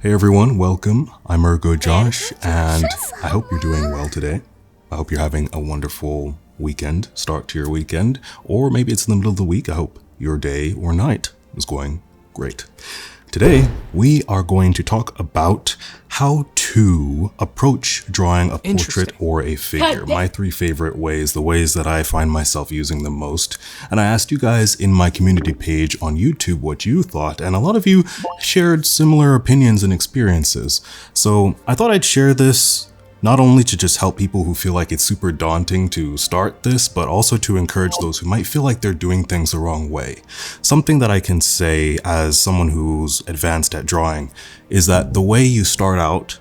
Hey everyone, welcome. I'm Ergo Josh, and I hope you're doing well today. I hope you're having a wonderful weekend, start to your weekend, or maybe it's in the middle of the week. I hope your day or night is going great. Today, we are going to talk about how to approach drawing a portrait or a figure. My three favorite ways, the ways that I find myself using the most. And I asked you guys in my community page on YouTube what you thought, and a lot of you shared similar opinions and experiences. So I thought I'd share this not only to just help people who feel like it's super daunting to start this, but also to encourage those who might feel like they're doing things the wrong way. Something that I can say as someone who's advanced at drawing is that the way you start out,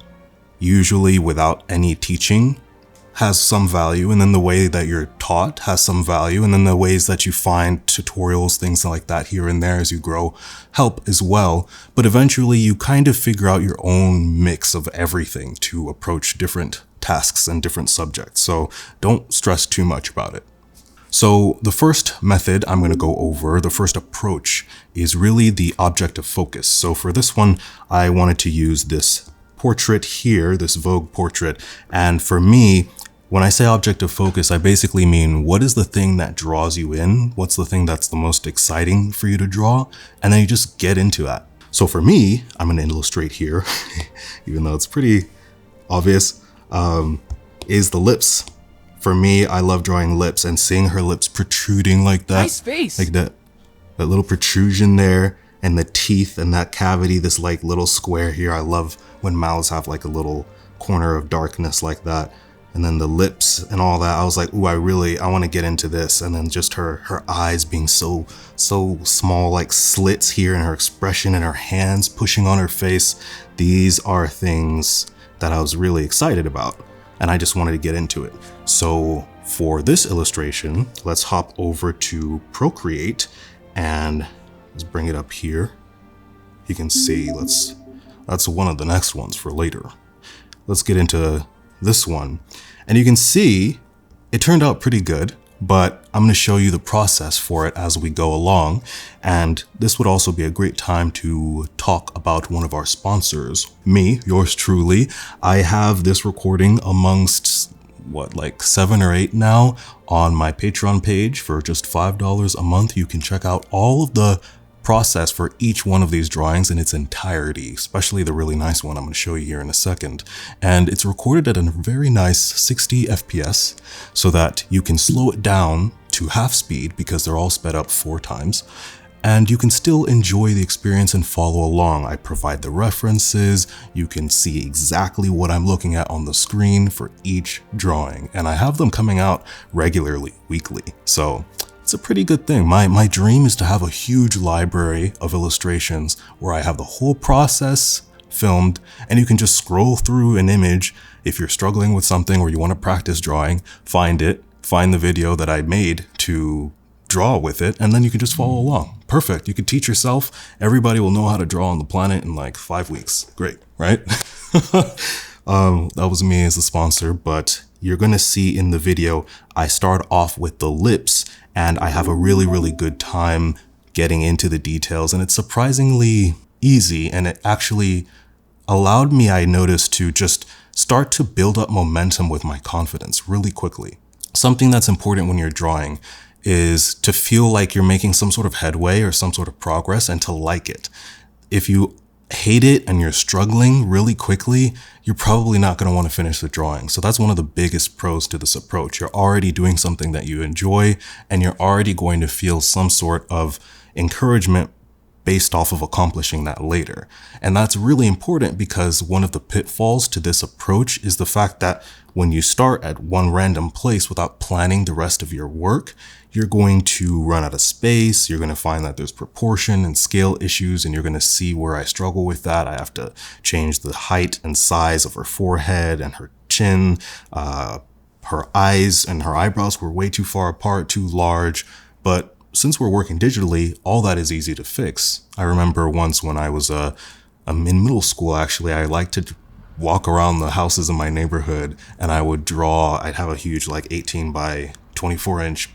usually without any teaching, has some value, and then the way that you're taught has some value, and then the ways that you find tutorials, things like that here and there as you grow help as well. But eventually you kind of figure out your own mix of everything to approach different tasks and different subjects. So don't stress too much about it. So the first method I'm going to go over, the first approach, is really the object of focus. So for this one, I wanted to use this portrait here, this Vogue portrait. And for me, when I say object of focus, I basically mean what is the thing that draws you in? What's the thing that's the most exciting for you to draw? And then you just get into that. So for me, I'm going to illustrate here, even though it's pretty obvious, is the lips. For me, I love drawing lips and seeing her lips protruding like that. Nice face. Like that little protrusion there, and the teeth and that cavity, this like little square here. I love when mouths have like a little corner of darkness like that. And then the lips and all that, I was like, ooh, I want to get into this. And then just her eyes being so small, like slits here, and her expression and her hands pushing on her face. These are things that I was really excited about, and I just wanted to get into it. So for this illustration, let's hop over to Procreate and let's bring it up here. You can see, that's one of the next ones for later. Let's get into this one. And you can see it turned out pretty good, but I'm going to show you the process for it as we go along. And this would also be a great time to talk about one of our sponsors, me, yours truly. I have this recording amongst like 7 or 8 now on my Patreon page for just $5 a month. You can check out all of the process for each one of these drawings in its entirety, especially the really nice one I'm going to show you here in a second. And it's recorded at a very nice 60 FPS so that you can slow it down to half speed because they're all sped up 4 times. And you can still enjoy the experience and follow along. I provide the references. You can see exactly what I'm looking at on the screen for each drawing. And I have them coming out regularly, weekly. So it's a pretty good thing. My dream is to have a huge library of illustrations where I have the whole process filmed, and you can just scroll through an image. If you're struggling with something or you want to practice drawing, find the video that I made to draw with it, and then you can just follow along. Perfect. You can teach yourself. Everybody will know how to draw on the planet in like 5 weeks. Great, right? That was me as a sponsor, but you're going to see in the video, I start off with the lips, and I have a really good time getting into the details, and it's surprisingly easy, and it actually allowed me, I noticed, to just start to build up momentum with my confidence really quickly. Something that's important when you're drawing is to feel like you're making some sort of headway or some sort of progress, and to like it. If you hate it and you're struggling really quickly, you're probably not going to want to finish the drawing. So that's one of the biggest pros to this approach. You're already doing something that you enjoy, and you're already going to feel some sort of encouragement based off of accomplishing that later. And that's really important because one of the pitfalls to this approach is the fact that when you start at one random place without planning the rest of your work, you're going to run out of space. You're going to find that there's proportion and scale issues, and you're going to see where I struggle with that. I have to change the height and size of her forehead and her chin. Her eyes and her eyebrows were way too far apart, too large. But since we're working digitally, all that is easy to fix. I remember once when I was in middle school, actually, I liked to walk around the houses in my neighborhood, and I would draw. I'd have a huge like 18 by 24 inch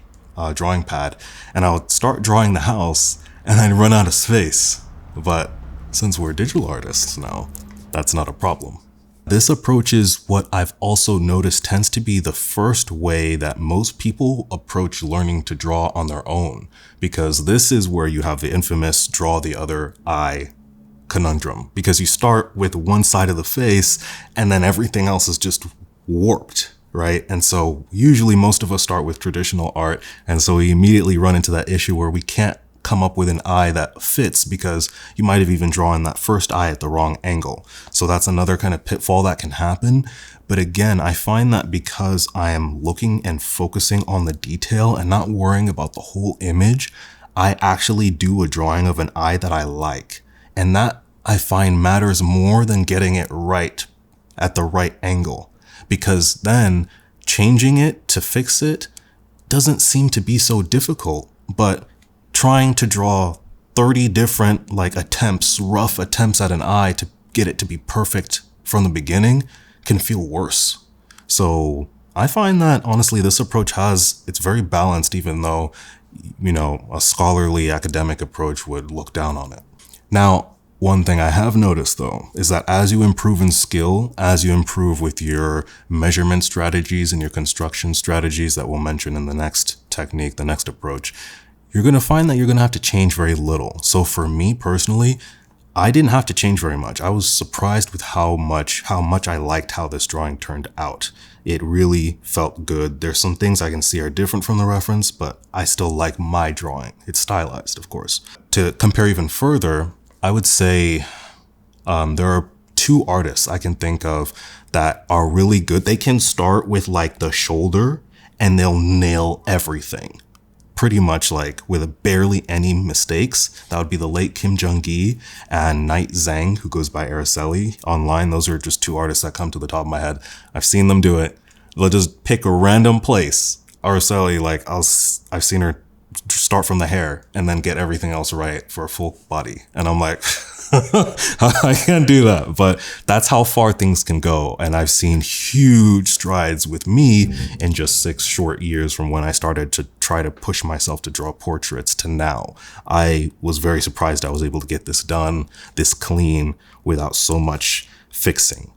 drawing pad, and I would start drawing the house, and I'd run out of space. But since we're digital artists now, that's not a problem. This approach is what I've also noticed tends to be the first way that most people approach learning to draw on their own, because this is where you have the infamous draw the other eye conundrum, because you start with one side of the face and then everything else is just warped, right? And so usually most of us start with traditional art, and so we immediately run into that issue where we can't come up with an eye that fits because you might have even drawn that first eye at the wrong angle. So that's another kind of pitfall that can happen. But again, I find that because I am looking and focusing on the detail and not worrying about the whole image, I actually do a drawing of an eye that I like. And that I find matters more than getting it right at the right angle, because then changing it to fix it doesn't seem to be so difficult. But trying to draw 30 different rough attempts at an eye to get it to be perfect from the beginning can feel worse. So I find that honestly, this approach it's very balanced, even though, a scholarly academic approach would look down on it. Now, one thing I have noticed though, is that as you improve in skill, as you improve with your measurement strategies and your construction strategies that we'll mention in the next technique, the next approach, you're going to find that you're going to have to change very little. So for me personally, I didn't have to change very much. I was surprised with how much I liked how this drawing turned out. It really felt good. There's some things I can see are different from the reference, but I still like my drawing. It's stylized, of course. To compare even further, I would say there are two artists I can think of that are really good. They can start with the shoulder and they'll nail everything. Pretty much with barely any mistakes. That would be the late Kim Jung-gi and Night Zhang, who goes by Araceli online. Those are just two artists that come to the top of my head. I've seen them do it. They'll just pick a random place. Araceli, I've seen her start from the hair and then get everything else right for a full body. And I'm like, I can't do that, but that's how far things can go. And I've seen huge strides with me in just 6 short years from when I started to try to push myself to draw portraits to now. I was very surprised I was able to get this done, this clean, without so much fixing.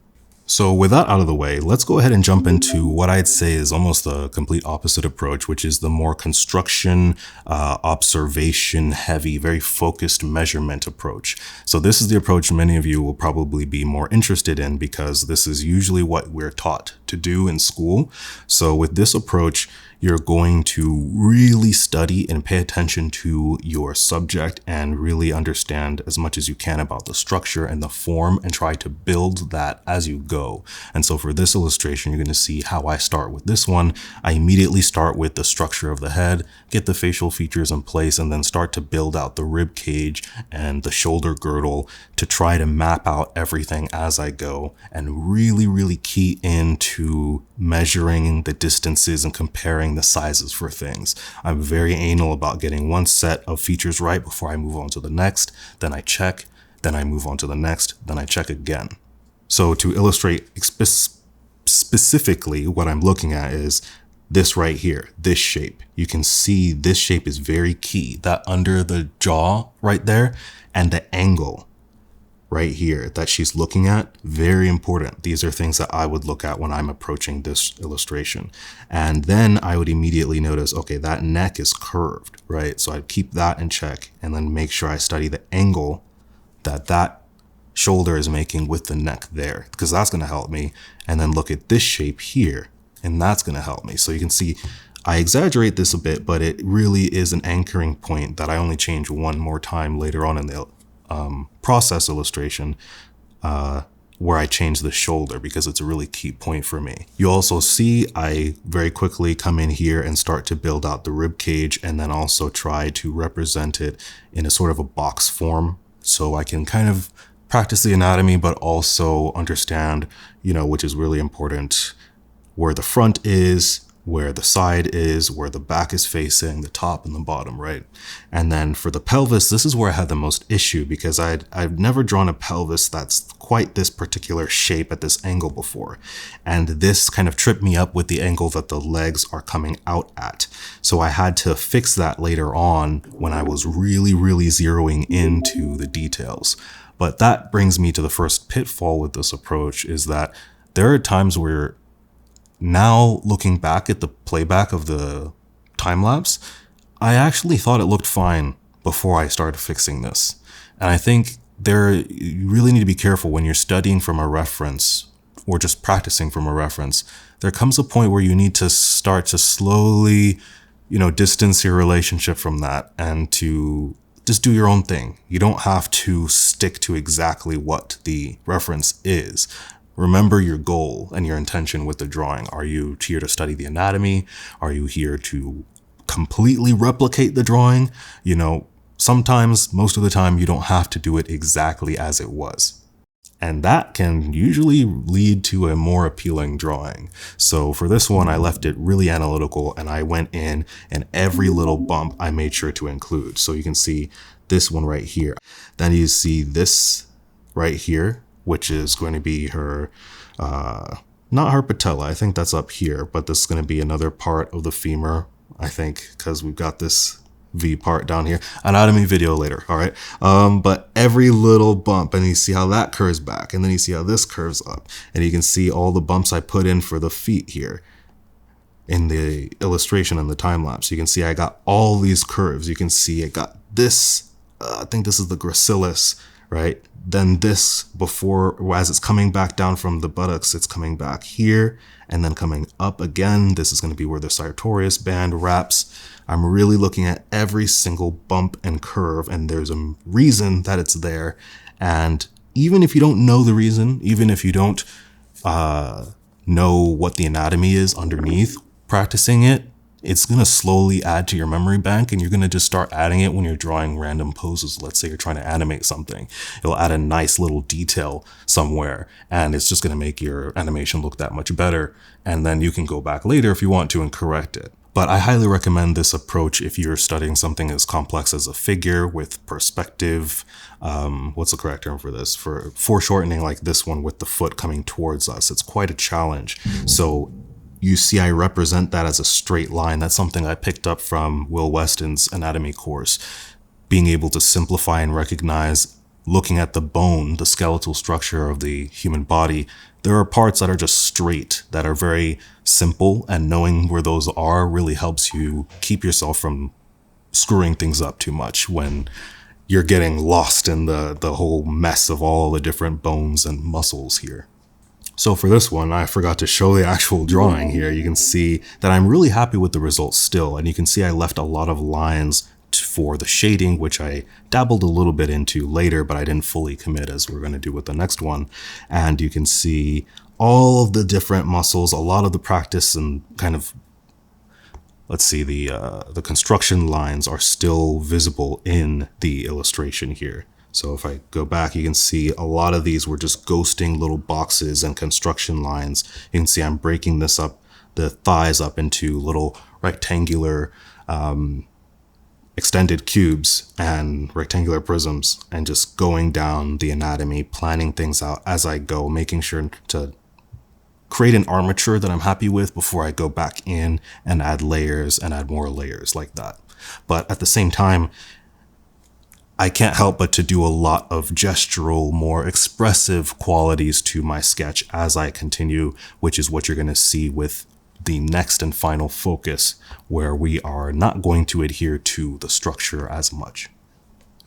So with that out of the way, let's go ahead and jump into what I'd say is almost the complete opposite approach, which is the more construction, observation heavy, very focused measurement approach. So this is the approach many of you will probably be more interested in, because this is usually what we're taught to do in school. So with this approach, you're going to really study and pay attention to your subject and really understand as much as you can about the structure and the form and try to build that as you go. And so for this illustration, you're going to see how I start with this one. I immediately start with the structure of the head, get the facial features in place, and then start to build out the rib cage and the shoulder girdle to try to map out everything as I go and really, really key into measuring the distances and comparing the sizes for things. I'm very anal about getting one set of features right before I move on to the next. Then I check, then I move on to the next, then I check again. So to illustrate specifically what I'm looking at is this right here, this shape. You can see this shape is very key. That under the jaw right there and the angle right here that she's looking at, very important. These are things that I would look at when I'm approaching this illustration. And then I would immediately notice, okay, that neck is curved, right? So I'd keep that in check and then make sure I study the angle that shoulder is making with the neck there, because that's going to help me. And then look at this shape here, and that's going to help me. So you can see I exaggerate this a bit, but it really is an anchoring point that I only change one more time later on in the process illustration where I change the shoulder, because it's a really key point for me. You also see I very quickly come in here and start to build out the rib cage, and then also try to represent it in a sort of a box form, so I can kind of practice the anatomy, but also understand, which is really important, where the front is, where the side is, where the back is facing, the top and the bottom, right? And then for the pelvis, this is where I had the most issue, because I've never drawn a pelvis that's quite this particular shape at this angle before. And this kind of tripped me up with the angle that the legs are coming out at. So I had to fix that later on when I was really zeroing into the details. But that brings me to the first pitfall with this approach, is that there are times where, now looking back at the playback of the time lapse, I actually thought it looked fine before I started fixing this. And I think you really need to be careful when you're studying from a reference or just practicing from a reference. There comes a point where you need to start to slowly, distance your relationship from that and to just do your own thing. You don't have to stick to exactly what the reference is. Remember your goal and your intention with the drawing. Are you here to study the anatomy? Are you here to completely replicate the drawing? Sometimes, most of the time, you don't have to do it exactly as it was. And that can usually lead to a more appealing drawing. So for this one, I left it really analytical, and I went in and every little bump I made sure to include. So you can see this one right here. Then you see this right here, which is going to be her, not her patella, I think that's up here, but this is going to be another part of the femur, I think, because we've got this V part down here. Anatomy video later, all right? But every little bump, and you see how that curves back, and then you see how this curves up, and you can see all the bumps I put in for the feet here in the illustration and the time lapse. You can see I got all these curves. You can see I got this, I think this is the gracilis, right? Then this, before, as it's coming back down from the buttocks, it's coming back here and then coming up again. This is going to be where the sartorius band wraps. I'm really looking at every single bump and curve, and there's a reason that it's there. And even if you don't know the reason, even if you don't know what the anatomy is underneath, practicing it, it's going to slowly add to your memory bank, and you're going to just start adding it when you're drawing random poses. Let's say you're trying to animate something. It'll add a nice little detail somewhere, and it's just going to make your animation look that much better. And then you can go back later if you want to and correct it. But I highly recommend this approach if you're studying something as complex as a figure with perspective. What's the correct term for this? For foreshortening like this one with the foot coming towards us. It's quite a challenge. So you see I represent that as a straight line. That's something I picked up from Will Weston's anatomy course. Being able to simplify and recognize, looking at the bone, the skeletal structure of the human body, there are parts that are just straight, that are very simple, and knowing where those are really helps you keep yourself from screwing things up too much when you're getting lost in the whole mess of all the different bones and muscles here. So for this one, I forgot to show the actual drawing here. You can see that I'm really happy with the results still, and you can see I left a lot of lines for the shading, which I dabbled a little bit into later, but I didn't fully commit, as we're going to do with the next one. And you can see all of the different muscles, a lot of the practice and kind of, let's see, the construction lines are still visible in the illustration here. So if I go back, you can see a lot of these were just ghosting little boxes and construction lines. You can see I'm breaking this up, the thighs up into little rectangular extended cubes and rectangular prisms, and just going down the anatomy, planning things out as I go, making sure to create an armature that I'm happy with before I go back in and add layers and add more layers like that. But at the same time, I can't help but to do a lot of gestural, more expressive qualities to my sketch as I continue, which is what you're going to see with the next and final focus, where we are not going to adhere to the structure as much.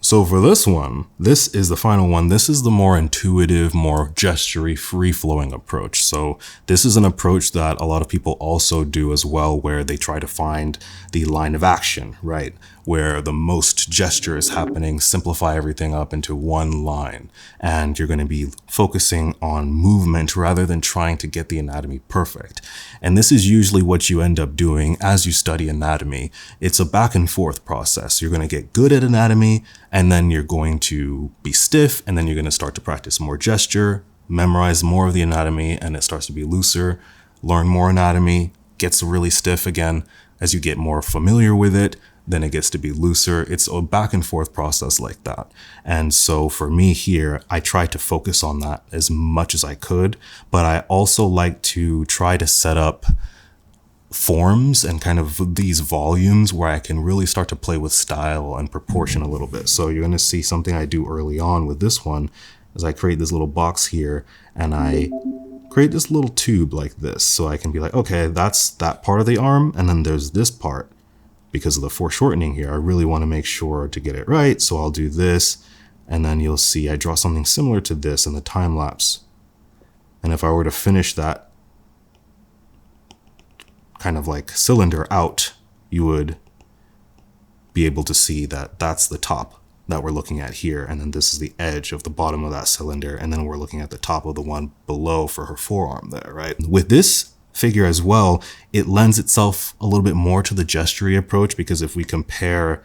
So for this one, this is the final one. This is the more intuitive, more gestury, free-flowing approach. So this is an approach that a lot of people also do as well, where they try to find the line of action, right? Where the most gesture is happening, simplify everything up into one line. And you're going to be focusing on movement rather than trying to get the anatomy perfect. And this is usually what you end up doing as you study anatomy. It's a back and forth process. You're going to get good at anatomy, and then you're going to be stiff, and then you're going to start to practice more gesture, memorize more of the anatomy, and it starts to be looser, learn more anatomy, gets really stiff again. As you get more familiar with it, then it gets to be looser. It's a back and forth process like that. And so for me here, I try to focus on that as much as I could, but I also like to try to set up forms and kind of these volumes where I can really start to play with style and proportion a little bit. So you're going to see something I do early on with this one is I create this little box here and I create this little tube like this. So I can be like, okay, that's that part of the arm. And then there's this part. Because of the foreshortening here, I really want to make sure to get it right. So I'll do this. And then you'll see I draw something similar to this in the time lapse. And if I were to finish that kind of like cylinder out, you would be able to see that that's the top that we're looking at here. And then this is the edge of the bottom of that cylinder. And then we're looking at the top of the one below for her forearm there, right? With this figure as well, it lends itself a little bit more to the gestury approach, because if we compare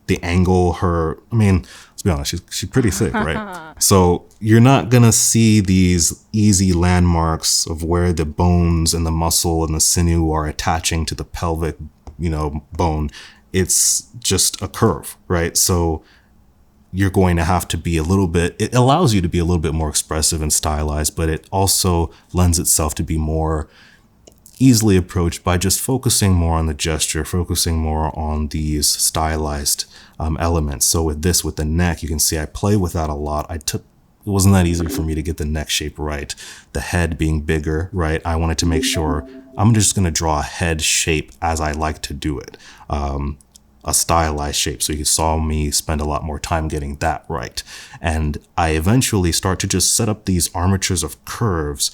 the angle, let's be honest, she's pretty thick, right? So you're not gonna see these easy landmarks of where the bones and the muscle and the sinew are attaching to the pelvic, bone. It's just a curve, right? So you're going to have to be it allows you to be a little bit more expressive and stylized, but it also lends itself to be more easily approached by just focusing more on the gesture, focusing more on these stylized elements. So with the neck, you can see I play with that a lot. It wasn't that easy for me to get the neck shape right. The head being bigger, right? I wanted to make sure I'm just going to draw a head shape as I like to do it. A stylized shape. So you saw me spend a lot more time getting that right. And I eventually start to just set up these armatures of curves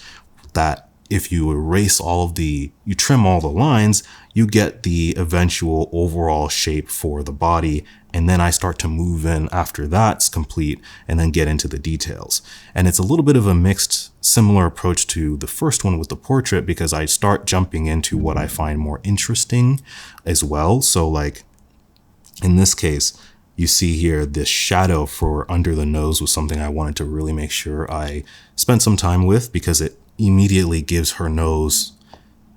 that if you you trim all the lines, you get the eventual overall shape for the body. And then I start to move in after that's complete and then get into the details. And it's a little bit of a mixed, similar approach to the first one with the portrait, because I start jumping into what I find more interesting as well. So like in this case, you see here this shadow for under the nose was something I wanted to really make sure I spent some time with, because it immediately gives her nose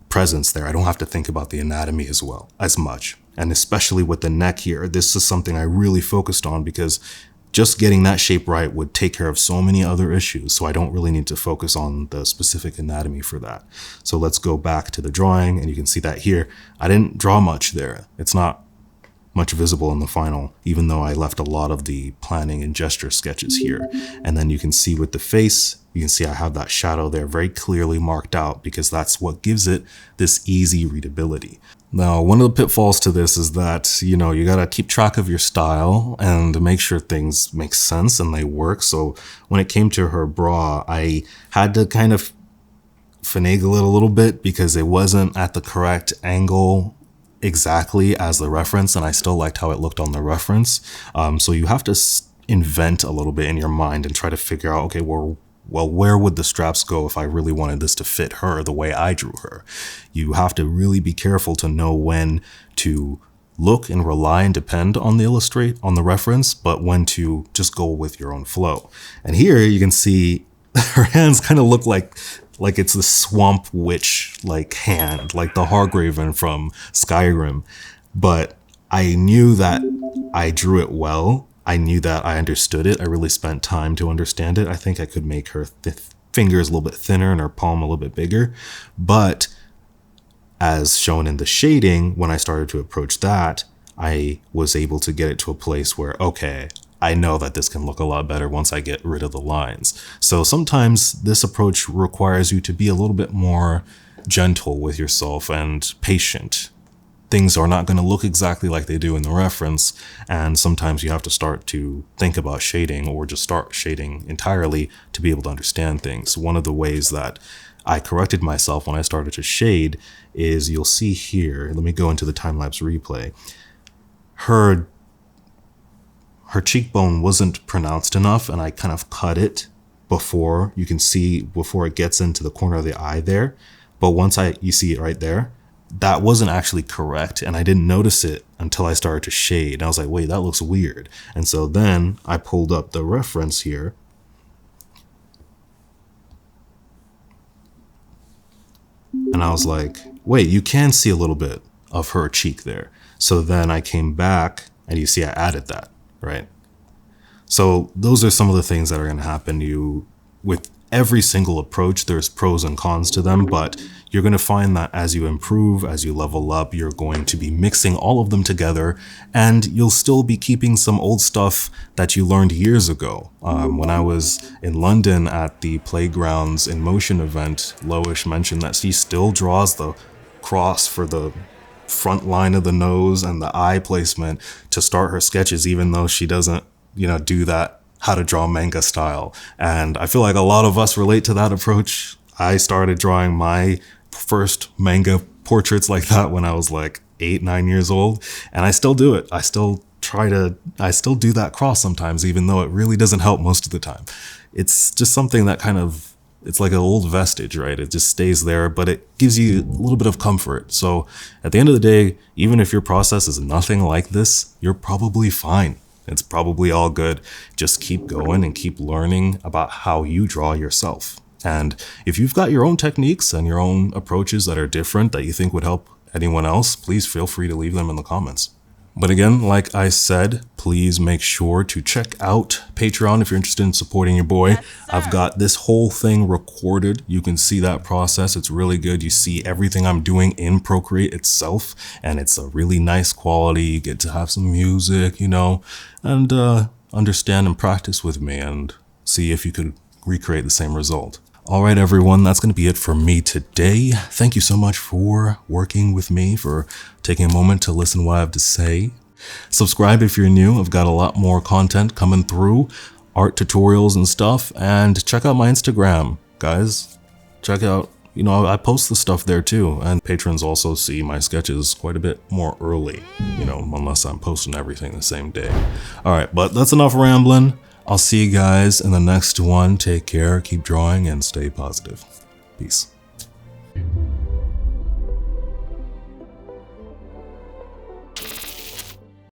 presence there. I don't have to think about the anatomy as much. And especially with the neck here, this is something I really focused on, because just getting that shape right would take care of so many other issues. So I don't really need to focus on the specific anatomy for that. So let's go back to the drawing, and you can see that here, I didn't draw much there. It's not much visible in the final, even though I left a lot of the planning and gesture sketches here. And then you can see with the face, you can see I have that shadow there very clearly marked out, because that's what gives it this easy readability. Now, one of the pitfalls to this is that, you got to keep track of your style and make sure things make sense and they work. So when it came to her bra, I had to kind of finagle it a little bit, because it wasn't at the correct angle exactly as the reference, and I still liked how it looked on the reference. So you have to invent a little bit in your mind and try to figure out, okay, well, where would the straps go if I really wanted this to fit her the way I drew her? You have to really be careful to know when to look and rely and depend on the reference, but when to just go with your own flow. And here you can see her hands kind of look like it's the swamp witch hand, like the Hargraven from Skyrim. But I knew that I drew it well. I knew that I understood it. I really spent time to understand it. I think I could make her fingers a little bit thinner and her palm a little bit bigger. But as shown in the shading, when I started to approach that, I was able to get it to a place where, okay, I know that this can look a lot better once I get rid of the lines. So sometimes this approach requires you to be a little bit more gentle with yourself and patient. Things are not going to look exactly like they do in the reference, and sometimes you have to start to think about shading, or just start shading entirely to be able to understand things. One of the ways that I corrected myself when I started to shade is, you'll see here, let me go into the time-lapse replay. Her cheekbone wasn't pronounced enough, and I kind of cut it before it gets into the corner of the eye there. But once you see it right there, that wasn't actually correct, and I didn't notice it until I started to shade. And I was like, wait, that looks weird. And so then I pulled up the reference here, and I was like, wait, you can see a little bit of her cheek there. So then I came back and you see I added that, right? So those are some of the things that are going to happen to you with every single approach. There's pros and cons to them, but you're going to find that as you improve, as you level up, you're going to be mixing all of them together, and you'll still be keeping some old stuff that you learned years ago. When I was in London at the Playgrounds in Motion event, Loish mentioned that she still draws the cross for the front line of the nose and the eye placement to start her sketches, even though she doesn't, do that how to draw manga style. And I feel like a lot of us relate to that approach. I started drawing my first manga portraits like that when I was like 8-9 years old, and I still do it. I still do that cross sometimes, even though it really doesn't help most of the time. It's just something that it's like an old vestige, right? It just stays there, but it gives you a little bit of comfort. So at the end of the day, even if your process is nothing like this, you're probably fine. It's probably all good. Just keep going and keep learning about how you draw yourself. And if you've got your own techniques and your own approaches that are different that you think would help anyone else, please feel free to leave them in the comments. But again, like I said, please make sure to check out Patreon if you're interested in supporting your boy. Yes, I've got this whole thing recorded. You can see that process. It's really good. You see everything I'm doing in Procreate itself, and it's a really nice quality. You get to have some music, and understand and practice with me and see if you could recreate the same result. All right, everyone, that's going to be it for me today. Thank you so much for working with me, for taking a moment to listen to what I have to say. Subscribe if you're new. I've got a lot more content coming through, art tutorials and stuff, and check out my Instagram, guys. Check out, I post the stuff there too, and patrons also see my sketches quite a bit more early, unless I'm posting everything the same day. All right, but that's enough rambling. I'll see you guys in the next one. Take care, keep drawing, and stay positive. Peace.